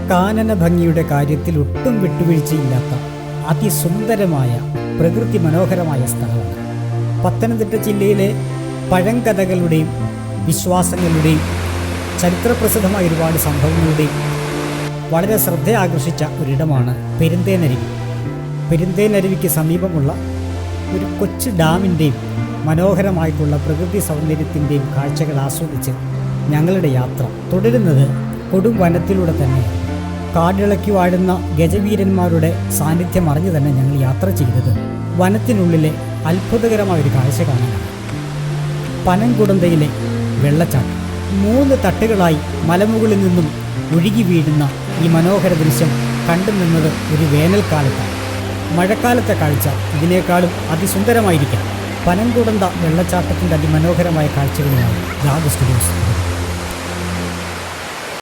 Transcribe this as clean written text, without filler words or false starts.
കാനന ഭംഗിയുടെ കാര്യത്തിൽ ഒട്ടും വിട്ടുവീഴ്ചയില്ലാത്ത അതിസുന്ദരമായ പ്രകൃതി മനോഹരമായ സ്ഥലമാണ്. പത്തനംതിട്ട ജില്ലയിലെ പഴങ്കഥകളുടെയും വിശ്വാസങ്ങളുടെയും ചരിത്രപ്രസിദ്ധമായ ഒരുപാട് സംഭവങ്ങളുടെയും വളരെ ശ്രദ്ധ ആകർഷിച്ച ഒരിടമാണ് പെരുന്തേനരുവി. പെരുന്തേനരുവിക്ക് സമീപമുള്ള ഒരു കൊച്ചു ഡാമിൻ്റെയും മനോഹരമായിട്ടുള്ള പ്രകൃതി സൗന്ദര്യത്തിൻ്റെയും കാഴ്ചകൾ ആസ്വദിച്ച് ഞങ്ങളുടെ യാത്ര തുടരുന്നത് കൊടും വനത്തിലൂടെ തന്നെയാണ്. കാടിളക്കി വാഴുന്ന ഗജവീരന്മാരുടെ സാന്നിധ്യം അറിഞ്ഞു തന്നെ ഞങ്ങൾ യാത്ര ചെയ്തത് വനത്തിനുള്ളിലെ അത്ഭുതകരമായൊരു കാഴ്ച കാണാനാണ്. പനംകുടന്തയിലെ വെള്ളച്ചാട്ടം 3 തട്ടുകളായി മലമുകളിൽ നിന്നും ഒഴുകി വീഴുന്ന ഈ മനോഹര ദൃശ്യം കണ്ടു നിന്നത് ഒരു വേനൽക്കാലത്താണ്. മഴക്കാലത്തെ കാഴ്ച ഇതിനേക്കാളും അതിസുന്ദരമായിരിക്കാം. പനംകുടന്ത വെള്ളച്ചാട്ടത്തിൻ്റെ അതിമനോഹരമായ കാഴ്ചകളുമായി രാഗ സ്റ്റുഡിയോസ്.